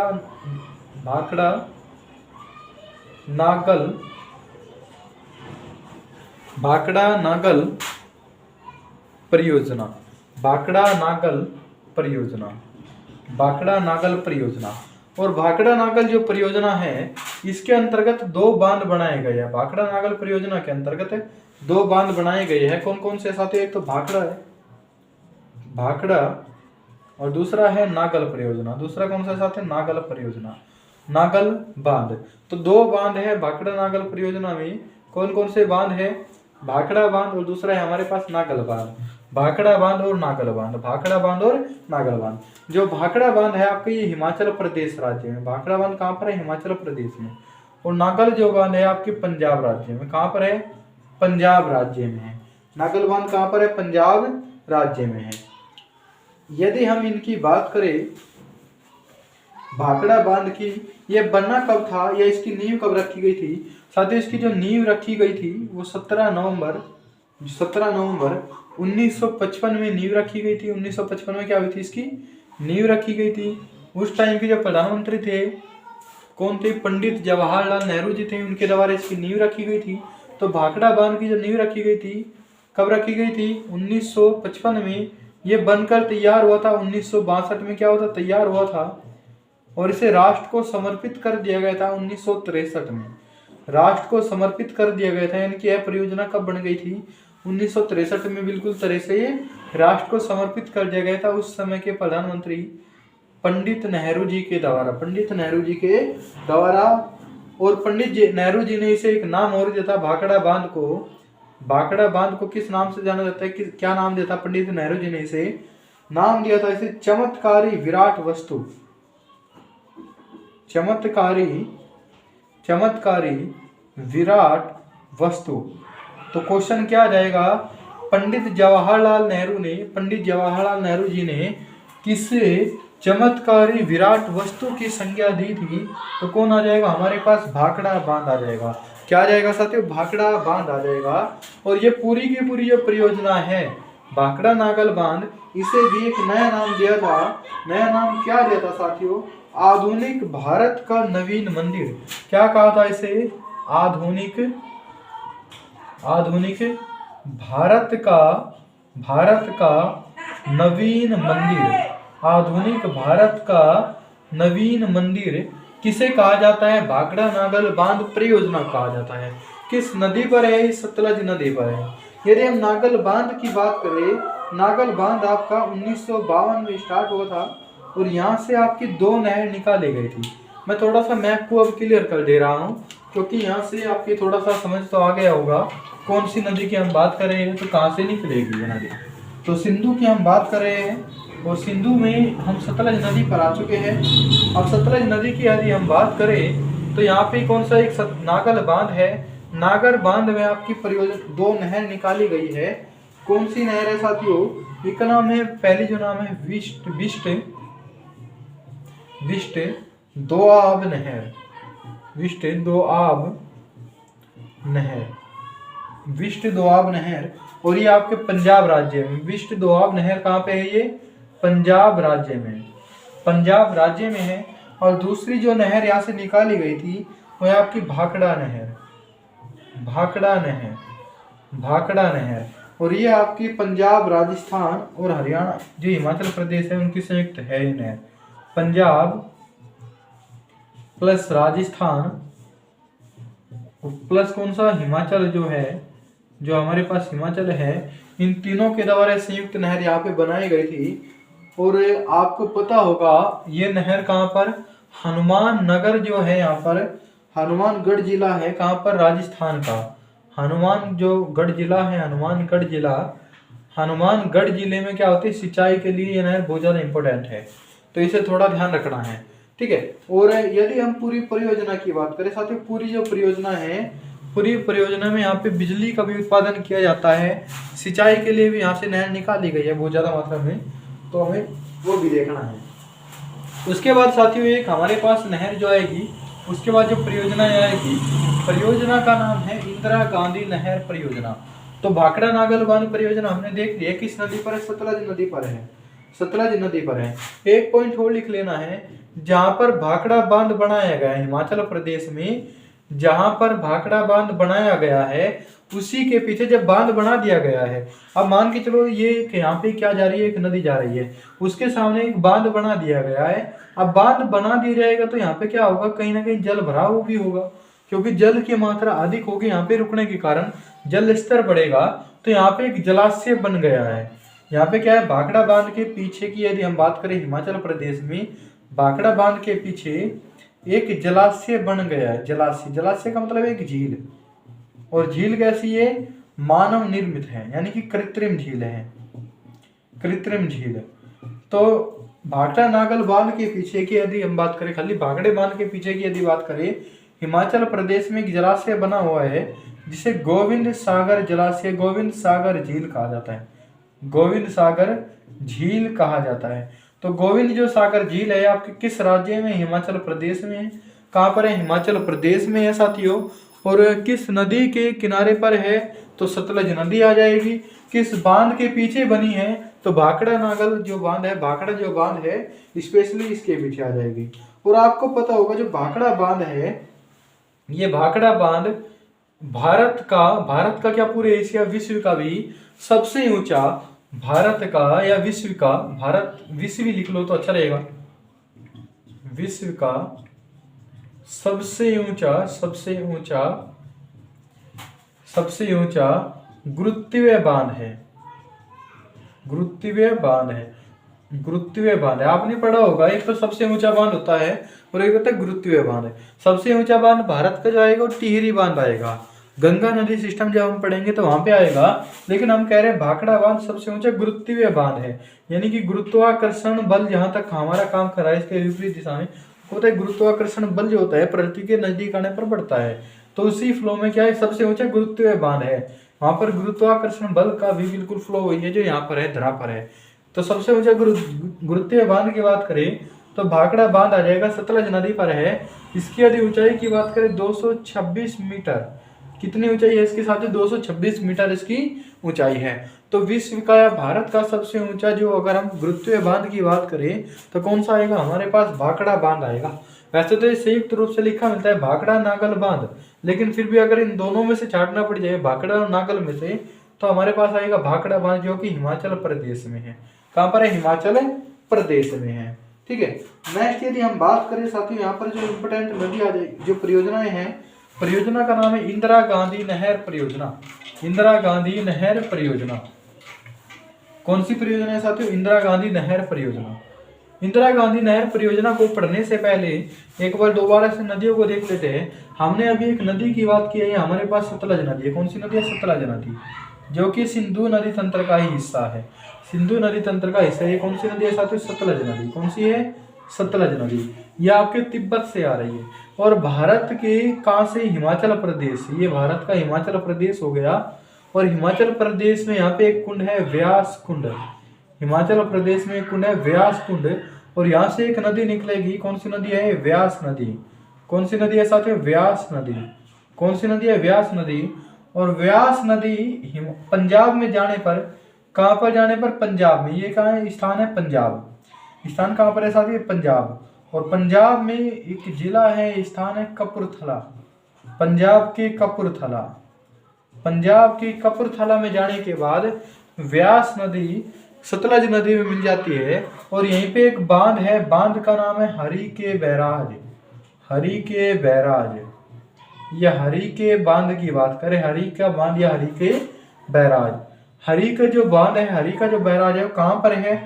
A: नागल परियोजना, भाखड़ा नागल परियोजना। और भाखड़ा नागल जो परियोजना है इसके अंतर्गत 2 बांध बनाए गए हैं। भाखड़ा नागल परियोजना के अंतर्गत 2 बांध बनाए गए हैं। कौन कौन से साथी? एक तो भाखड़ा है, भाखड़ा, और दूसरा है नागल परियोजना। दूसरा कौन सा साथ है? नागल परियोजना, नागल बांध। तो 2 बांध है भाखड़ा नागल परियोजना में। कौन कौन से बांध है? भाखड़ा बांध और दूसरा है हमारे पास नागल बांध। भाखड़ा बांध और नागल बांध, भाखड़ा बांध और नागल बांध। जो भाखड़ा बांध है आपका ये हिमाचल प्रदेश राज्य में, भाखड़ा बांध कहाँ पर है? हिमाचल प्रदेश में। और नागल जो बांध है आपके पंजाब राज्य में। कहाँ पर है? पंजाब राज्य में है। नागल बांध कहाँ पर है? पंजाब राज्य में है। यदि हम इनकी बात करें भाखड़ा बांध की, ये बना कब था या इसकी नींव कब रखी गई थी? साथ ही इसकी जो नींव रखी गई थी वो 17 नवंबर 1955 में नींव रखी गई थी। 1955 में क्या हुई थी? इसकी नींव रखी गई थी। उस टाइम के जो प्रधानमंत्री थे कौन थे? पंडित जवाहरलाल नेहरू जी थे, उनके द्वारा इसकी नींव रखी गई थी। तो भाखड़ा बांध की जो नींव रखी गई थी कब रखी गई थी? 1955 में। ये बनकर तैयार हुआ था 1962 में, क्या हुआ था? तैयार हुआ था। और इसे राष्ट्र को समर्पित कर दिया गया था 1963 में। राष्ट्र को समर्पित कर दिया गया था, यानी कि यह परियोजना कब बन गई थी? 1963 में बिल्कुल तरह से ये राष्ट्र को समर्पित कर दिया गया था उस समय के प्रधानमंत्री पंडित नेहरू जी के द्वारा, और पंडित नेहरू जी ने इसे एक नाम और दिया था भाखड़ा बांध को। भाखड़ा बांध को किस नाम से जाना जाता है? क्या नाम दिया था? पंडित नेहरू जी ने इसे नाम दिया था इसे चमत्कारी विराट वस्तु, चमत्कारी विराट वस्तु। तो क्वेश्चन क्या आ जाएगा? पंडित जवाहरलाल नेहरू जी ने किसे चमत्कारी विराट वस्तु की संज्ञा दी थी? तो कौन आ जाएगा हमारे पास? भाखड़ा बांध आ जाएगा। क्या आ जाएगा साथियों? भाखड़ा बांध आ जाएगा। और ये पूरी की पूरी जो परियोजना है भाखड़ा नागल बांध, इसे भी एक नया नाम दिया था। नया नाम क्या दिया था साथियों? आधुनिक भारत का नवीन मंदिर। क्या कहा था इसे? आधुनिक भारत का नवीन मंदिर। आधुनिक भारत का नवीन मंदिर किसे कहा जाता है? भाखड़ा नागल बांध परियोजना कहा जाता है। किस नदी पर है? सतलज नदी पर है। यदि हम नागल बांध की बात करें, नागल बांध आपका 1952 में स्टार्ट हुआ था और यहाँ से आपकी 2 नहर निकाली गई थी। मैं थोड़ा सा मैप को अब क्लियर कर दे रहा हूँ क्योंकि यहाँ से आपकी थोड़ा सा समझ तो आ गया होगा कौन सी नदी की हम बात कर रहे हैं, तो कहाँ से निकलेगी ये नदी। तो सिंधु की हम बात कर रहे हैं और सिंधु में हम सतलज नदी पर आ चुके हैं। अब सतलज नदी की यदि हम बात करें तो यहाँ पे कौन सा एक नागल बांध है। नागर बांध में आपकी परियोजना 2 नहर निकाली गई है। कौन सी नहर है साथियों? एक नाम है, पहली जो नाम है विष्ट दोआब नहर, विष्ट दोआब नहर। और ये आपके पंजाब राज्य में। विष्ट दोआब नहर कहाँ पे है? ये पंजाब राज्य में है। और दूसरी जो नहर यहाँ से निकाली गई थी वो है आपकी भाखड़ा नहर। और ये आपकी पंजाब, राजस्थान और हरियाणा जो हिमाचल प्रदेश है उनकी संयुक्त है ये नहर। पंजाब प्लस राजस्थान प्लस कौन सा? हिमाचल जो है, जो हमारे पास हिमाचल है, इन तीनों के द्वारा संयुक्त नहर यहाँ पे बनाई गई थी। और आपको पता होगा ये नहर कहाँ पर? हनुमान नगर जो है यहाँ पर, हनुमानगढ़ जिला है कहाँ पर? राजस्थान का। हनुमानगढ़ जिले में क्या होती है? सिंचाई के लिए ये नहर बहुत ज़्यादा इंपॉर्टेंट है, तो इसे थोड़ा ध्यान रखना है, ठीक है। और यदि हम पूरी परियोजना की बात करें साथियों, पूरी जो परियोजना है, पूरी परियोजना में यहाँ पे बिजली का भी उत्पादन किया जाता है। सिंचाई के लिए भी यहाँ से नहर निकाली गई है बहुत ज़्यादा मात्रा में, तो हमें वो भी देखना है। उसके बाद साथियों एक हमारे पास नहर जो आएगी, उसके बाद जो परियोजना आएगी, परियोजना का नाम है इंदिरा गांधी नहर परियोजना। तो भाखड़ा नागल बांध परियोजना हमने देख लिया किस नदी पर है, सतलज नदी पर है, सतलज नदी पर है। एक पॉइंट और लिख लेना है, जहां पर भाखड़ा बांध बनाया गया है हिमाचल प्रदेश में, जहां पर भाखड़ा बांध बनाया गया है उसी के पीछे जब बांध बना दिया गया है, अब मान के चलो ये यहाँ पे क्या जा रही है, एक नदी जा रही है, उसके सामने एक बांध बना दिया गया है। अब बांध बना दिया जाएगा तो यहाँ पे क्या होगा, कहीं ना कहीं जल भराव भी होगा, क्योंकि जल की मात्रा अधिक होगी, यहाँ पे रुकने के कारण जल स्तर बढ़ेगा, तो यहाँ पे एक जलाशय बन गया है। यहाँ पे क्या है, भाखड़ा बांध के पीछे की यदि हम बात करें हिमाचल प्रदेश में, भाखड़ा बांध के पीछे एक जलाशय बन गया है। जलाशय, जलाशय का मतलब एक झील, और झील कैसी है, मानव निर्मित है, यानी कि कृत्रिम झील है, कृत्रिम झील। तो भाखड़ा नागल बांध के पीछे की यदि हम बात करें, खाली भाखड़े बांध के पीछे की यदि बात करें, हिमाचल प्रदेश में एक जलाशय बना हुआ है जिसे गोविंद सागर जलाशय, गोविंद सागर झील कहा जाता है, गोविंद सागर झील कहा जाता है। तो गोविंद जो सागर झील है आपके किस राज्य में, हिमाचल प्रदेश में है। कहाँ पर है, हिमाचल प्रदेश में है साथियों। और किस नदी के किनारे पर है, तो सतलज नदी आ जाएगी। किस बांध के पीछे बनी है, तो भाखड़ा नागल जो बांध है, भाखड़ा जो बांध है स्पेशली इसके पीछे आ जाएगी। और आपको पता होगा जो भाखड़ा बांध है, ये भाखड़ा बांध भारत का क्या पूरे एशिया विश्व का भी सबसे ऊंचा, भारत का या विश्व का, भारत विश्व ही लिख लो तो अच्छा रहेगा, विश्व का सबसे ऊंचा गुरुत्वीय बांध है, गुरुत्वीय बांध है, गुरुत्वीय बांध है। आपने पढ़ा होगा, एक तो सबसे ऊंचा बांध होता है और एक होता है गुरुत्वीय बांध है। सबसे ऊंचा बांध भारत का जो आएगा वो टिहरी बांध आएगा, गंगा नदी सिस्टम जब हम पढ़ेंगे तो वहां पे आएगा, लेकिन हम कह रहे हैं भाखड़ा बांध सबसे ऊंचा गुरुत्वीय बांध है, यानी कि गुरुत्वाकर्षण बल जहां तक हमारा काम कर रहा है इसके विपरीत दिशा में होता है। गुरुत्वाकर्षण बल जो होता है पृथ्वी के नजदीक आने पर बढ़ता है, तो उसी फ्लो में क्या है, सबसे ऊंचा गुरुत्वीय बांध है। वहां पर गुरुत्वाकर्षण बल का भी बिल्कुल फ्लो वही है जो यहाँ पर है, धरा पर है। तो सबसे ऊंचा गुरुत्वीय बांध की बात करें तो भाखड़ा बांध आ जाएगा, सतलज नदी पर है। इसकी यदि ऊंचाई की बात करें 226 मीटर, कितनी ऊंचाई है इसके साथ, 226 मीटर इसकी ऊंचाई है। तो विश्व का या भारत का सबसे ऊंचा जो, अगर हम गुरुत्वीय बांध की बात करें तो कौन सा आएगा, हमारे पास भाखड़ा बांध आएगा। वैसे तो ये संयुक्त रूप से लिखा मिलता है भाखड़ा नागल बांध, लेकिन फिर भी अगर इन दोनों में से छांटना पड़ जाए, भाखड़ा और नागल में से, तो हमारे पास आएगा भाखड़ा बांध जो कि हिमाचल प्रदेश में है। कहाँ पर है, हिमाचल प्रदेश में है। ठीक है, नेक्स्ट यदि हम बात करें साथियों, यहाँ पर जो इम्पोर्टेंट नदी आ जाएगी, जो परियोजनाएं हैं, परियोजना का नाम है इंदिरा गांधी नहर परियोजना। इंदिरा गांधी नहर परियोजना कौन सी परियोजना है साथियों, इंदिरा गांधी नहर परियोजना। इंदिरा गांधी नहर परियोजना को पढ़ने से पहले एक बार दोबारा से नदियों को देख लेते हैं। हमने अभी एक नदी की बात की है, हमारे पास सतलज नदी है। कौन सी नदी है, सतलज नदी, जो कि सिंधु नदी तंत्र का ही हिस्सा है, सिंधु नदी तंत्र का हिस्सा है। कौन सी नदी है साथियों, सतलज नदी। कौन सी है, सतलज नदी। यह आपके तिब्बत से आ रही है और भारत के कहाँ से, हिमाचल प्रदेश, ये भारत का हिमाचल प्रदेश हो गया। और हिमाचल प्रदेश में यहाँ पे एक कुंड है, व्यास कुंड। हिमाचल प्रदेश में एक कुंड है, व्यास कुंड, और यहाँ से एक नदी निकलेगी। कौन सी नदी है, व्यास नदी। कौन सी नदी है साथियों, व्यास नदी। कौन सी नदी है, व्यास नदी। और व्यास नदी पंजाब में जाने पर, कहाँ पर जाने पर, पंजाब में। ये कहाँ है, स्थान है पंजाब। स्थान कहाँ पर है साथियों, पंजाब। और पंजाब में एक जिला है, स्थान है कपूरथला। पंजाब के कपूरथला, पंजाब की कपूरथला में जाने के बाद व्यास नदी सतलज नदी में मिल जाती है। और यहीं पे एक बांध है, बांध का नाम है हरि के बैराज। हरि के बैराज, यह हरि के बांध की बात करें, हरि का बांध या हरि के बैराज। हरि का जो बांध है, हरि का जो बैराज है, वो कहाँ पर है,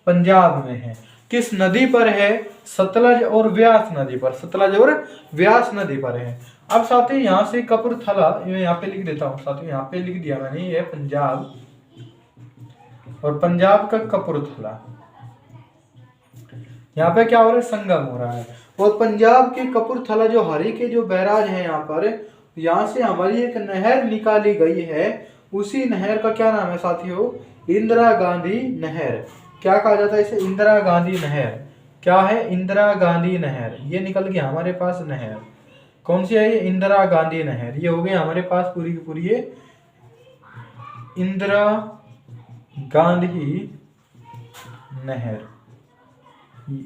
A: पंजाब में है। किस नदी पर है, सतलज और व्यास नदी पर, सतलज और व्यास नदी पर है। अब साथियों यहाँ से कपूरथला, यहाँ पे लिख देता हूँ साथियों, यहाँ पे लिख दिया मैंने, ये पंजाब और पंजाब का कपूरथला, यहाँ पे क्या हो रहा है, संगम हो रहा है। और पंजाब के कपूरथला जो हरि के जो बैराज है, यहाँ पर, यहाँ से हमारी एक नहर निकाली गई है। उसी नहर का क्या नाम है साथियों, इंदिरा गांधी नहर। क्या कहा जाता है इसे, इंदिरा गांधी नहर। क्या है, इंदिरा गांधी नहर। ये निकल गया हमारे पास नहर। कौन सी है ये? इंदिरा गांधी नहर। ये हो गई हमारे पास पूरी की पूरी ये इंदिरा गांधी नहर।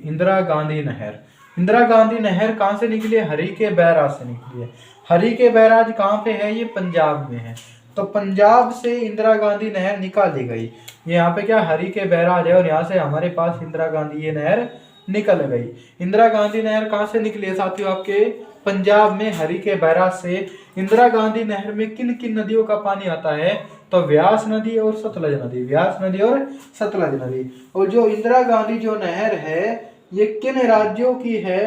A: इंदिरा गांधी नहर, इंदिरा गांधी नहर कहाँ से निकली है? हरी के बैराज से निकली है। हरी के बैराज कहाँ पे है? ये पंजाब में है। तो पंजाब से इंदिरा गांधी नहर निकाली गई। ये यहाँ पे क्या हरी के बैराज है और यहाँ से हमारे पास इंदिरा गांधी ये नहर निकल गई। इंदिरा गांधी नहर कहाँ से निकली है साथियों? आपके पंजाब में हरी के बैराज से। इंदिरा गांधी नहर में किन किन नदियों का पानी आता है? तो व्यास नदी और सतलज नदी, व्यास नदी और सतलज नदी। और जो इंदिरा गांधी जो नहर है ये किन राज्यों की है?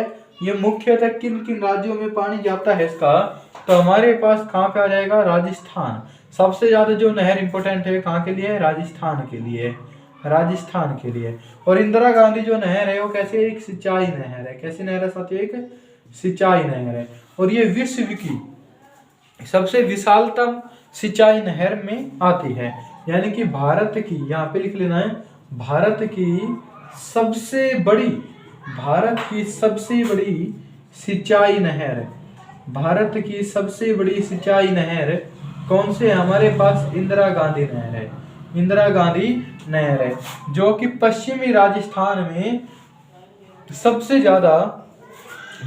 A: ये मुख्यतः किन किन राज्यों में पानी जाता है इसका? तो हमारे पास कहाँ पे आ जाएगा? राजस्थान। सबसे ज्यादा जो नहर इंपोर्टेंट है कहाँ के लिए? राजस्थान के लिए, राजस्थान के लिए। और इंदिरा गांधी जो नहर है वो कैसे? एक सिंचाई नहर है। कैसी नहर है साथियों? एक सिंचाई नहर है। और ये विश्व की सबसे विशालतम सिंचाई नहर में आती है। यानी कि भारत की, यहाँ पे लिख लेना है, भारत की सबसे बड़ी, भारत की सबसे बड़ी सिंचाई नहर, भारत की सबसे बड़ी सिंचाई नहर कौन से? हमारे पास इंदिरा गांधी नहर है। इंदिरा गांधी नहर है जो कि पश्चिमी राजस्थान में सबसे ज्यादा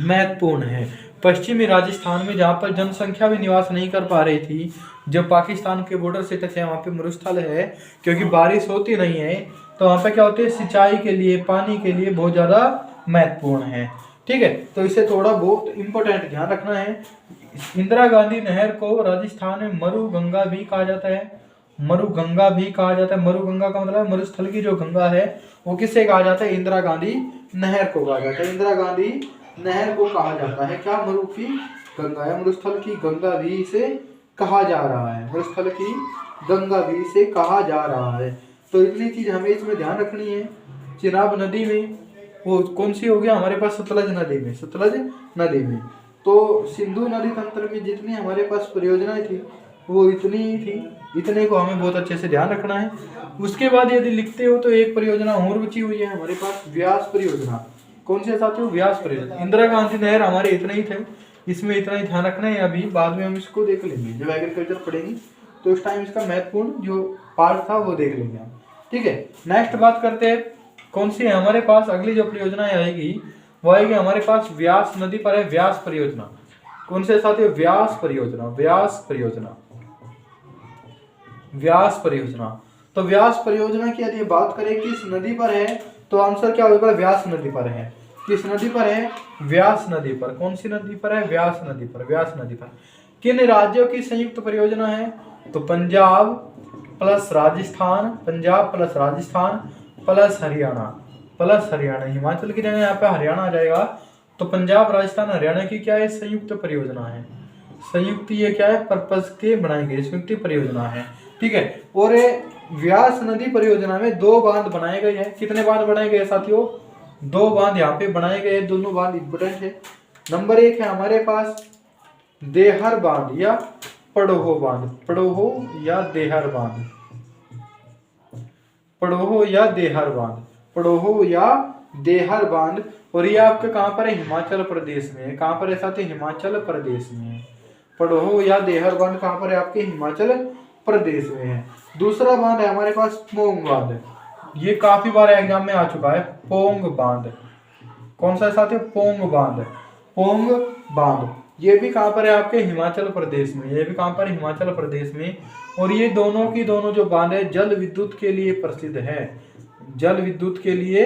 A: महत्वपूर्ण है। पश्चिमी राजस्थान में जहाँ पर जनसंख्या भी निवास नहीं कर पा रही थी, जो पाकिस्तान के बॉर्डर से टच है, वहाँ पे मरुस्थल है क्योंकि बारिश होती नहीं है। तो वहाँ पे क्या होते हैं? सिंचाई के लिए, पानी के लिए बहुत ज़्यादा महत्वपूर्ण है। ठीक है, तो इसे थोड़ा बहुत इंपॉर्टेंट ध्यान रखना है। इंदिरा गांधी नहर को राजस्थान में मरु गंगा भी कहा जाता है। मरु गंगा भी कहा जाता है। मरु गंगा का मतलब मरुस्थल की जो गंगा है वो किससे कहा जाता है? इंदिरा गांधी नहर को कहा जाता है। इंदिरा गांधी नहर को कहा जाता है क्या? मरु की गंगा या मरुस्थल की गंगा भी इसे कहा जा रहा है। मरुस्थल की गंगा भी इसे कहा जा रहा है। तो इतनी चीज हमें इसमें ध्यान रखनी है। चिनाब नदी में वो कौन सी हो गया हमारे पास? सतलज नदी में, सतलज नदी में। तो सिंधु नदी तंत्र में जितनी हमारे पास परियोजनाएं थी वो इतनी ही थी। इतने को हमें बहुत अच्छे से ध्यान रखना है। उसके बाद यदि लिखते हो तो एक परियोजना और बची हुई है हमारे पास, व्यास परियोजना। कौन से साथियों? व्यास परियोजना। इंदिरा गांधी नहर हमारे इतने ही थे, इसमें इतना ही ध्यान रखना है। अभी बाद में हम इसको देख लेंगे जब एग्रीकल्चर पढ़ेंगे तो उस टाइम इसका महत्वपूर्ण जो पार्ट था वो देख लेंगे हम। ठीक है, नेक्स्ट बात करते हैं कौन सी है हमारे पास। अगली जो परियोजनाएं आएगी वो आएगी हमारे पास व्यास नदी पर है, व्यास परियोजना। कौन से साथियों? व्यास परियोजना, व्यास परियोजना, व्यास परियोजना। तो व्यास परियोजना की यदि बात करें किस नदी पर है तो आंसर क्या होगा? व्यास नदी पर है। किस नदी पर है? व्यास नदी पर। कौन सी नदी पर है? व्यास नदी पर, व्यास नदी पर। किन राज्यों की संयुक्त परियोजना है? तो Punjab plus Rajasthan, Punjab plus Rajasthan plus Haryana, plus Haryana. Himachal की जगह यहाँ पे हरियाणा आ जाएगा। तो पंजाब राजस्थान हरियाणा की क्या है? संयुक्त परियोजना है। संयुक्त ये क्या है? पर्पस के बनाई गई संयुक्त परियोजना है। ठीक है, और व्यास नदी परियोजना में 2 बांध बनाए गए हैं। कितने बांध बनाए गए साथियों? 2 बांध यहाँ पे बनाए गए। दोनों बांध इंपोर्टेंट है। नंबर 1 है हमारे पास देहर बांध या पड़ोहो बांध, पड़ोहो या देहर बांध, पड़ोहो या देहर बांध, पड़ोहो या देहर बांध। और ये आपके कहाँ पर है? हिमाचल प्रदेश में। कहाँ पर है साथी? हिमाचल प्रदेश में। पड़ोहो या देहर बांध कहाँ पर है? आपके हिमाचल प्रदेश में है। दूसरा बांध है हमारे पास पोंग बांध। ये काफी बार एग्जाम में आ चुका है, पोंग बांध। कौन सा साथी? पोंग बांध, पोंग बांध। ये भी कहाँ पर है? आपके हिमाचल प्रदेश में। ये भी कहाँ पर? हिमाचल प्रदेश में। और ये दोनों की दोनों जो बांध है जल विद्युत के लिए प्रसिद्ध है, जल विद्युत के लिए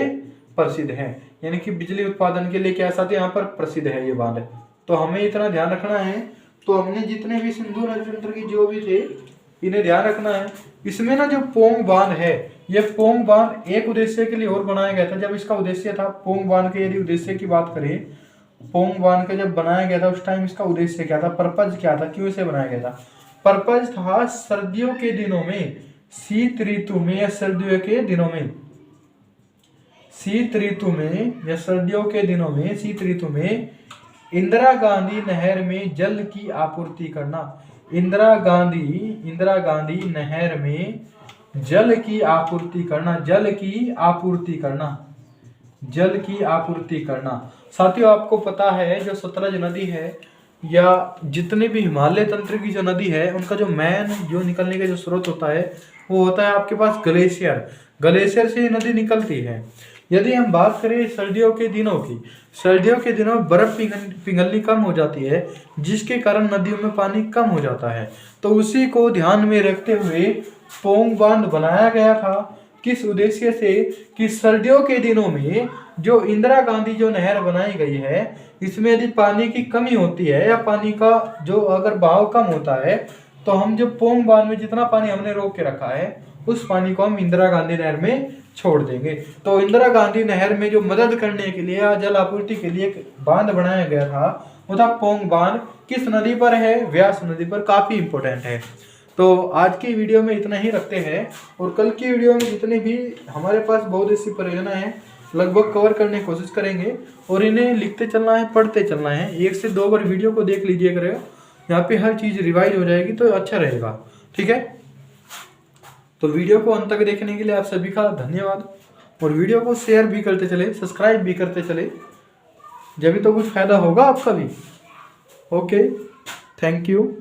A: प्रसिद्ध है। यानी कि बिजली उत्पादन के लिए क्या साथी यहाँ पर प्रसिद्ध है ये बांध। तो हमें इतना ध्यान रखना है। तो हमने जितने भी सिंधु नदी तंत्र की जो भी थे इन्हें ध्यान रखना है। इसमें ना जो पोंग बांध है, ये पोंग बांध एक उद्देश्य के लिए और बनाया गया था। जब इसका उद्देश्य था पोंग बांध के, यदि उद्देश्य की बात करें, पोंग बांध का जब बनाया गया था उस टाइम इसका उद्देश्य क्या था? पर्पज क्या था? क्यों इसे बनाया गया था? पर्पज था सर्दियों के दिनों में, शीत ऋतु में या सर्दियों के दिनों में, शीत ऋतु में या सर्दियों के दिनों में, शीत ऋतु में इंदिरा गांधी नहर में जल की आपूर्ति करना। इंदिरा गांधी नहर में जल की आपूर्ति करना, जल की आपूर्ति करना, जल की आपूर्ति करना। साथियों आपको पता है जो सतलज नदी है या जितने भी हिमालय तंत्र की जो नदी है उनका जो मेन जो निकलने का जो स्रोत होता है वो होता है आपके पास ग्लेशियर। ग्लेशियर से ये नदी निकलती है। यदि हम बात करें सर्दियों के दिनों की, सर्दियों के दिनों में बर्फ पिघलनी कम हो जाती है, जिसके कारण नदियों में पानी कम हो जाता है। तो उसी को ध्यान में रखते हुए पोंग बांध बनाया गया था। किस उद्देश्य से कि सर्दियों के दिनों में जो इंदिरा गांधी जो नहर बनाई गई है, इसमें यदि पानी की कमी होती है या पानी का जो अगर बहाव कम होता है, तो हम जो पोंग बांध में जितना पानी हमने रोक के रखा है उस पानी को हम इंदिरा गांधी नहर में छोड़ देंगे। तो इंदिरा गांधी नहर में जो मदद करने के लिए या जल आपूर्ति के लिए एक बांध बनाया गया था वो था पोंग बांध। किस नदी पर है? व्यास नदी पर। काफी इंपॉर्टेंट है। तो आज की वीडियो में इतना ही रखते हैं और कल की वीडियो में जितनी भी हमारे पास बहुउद्देशीय परियोजनाएं हैं लगभग कवर करने की कोशिश करेंगे और इन्हें लिखते चलना है, पढ़ते चलना है। 1 से 2 बार वीडियो को देख लीजिए करेगा, यहाँ पे हर चीज़ रिवाइज हो जाएगी तो अच्छा रहेगा। ठीक है, तो वीडियो को अंत तक देखने के लिए आप सभी का धन्यवाद और वीडियो को शेयर भी करते चले, सब्सक्राइब भी करते चले, जब भी तो कुछ फायदा होगा आपका भी। Okay, thank you.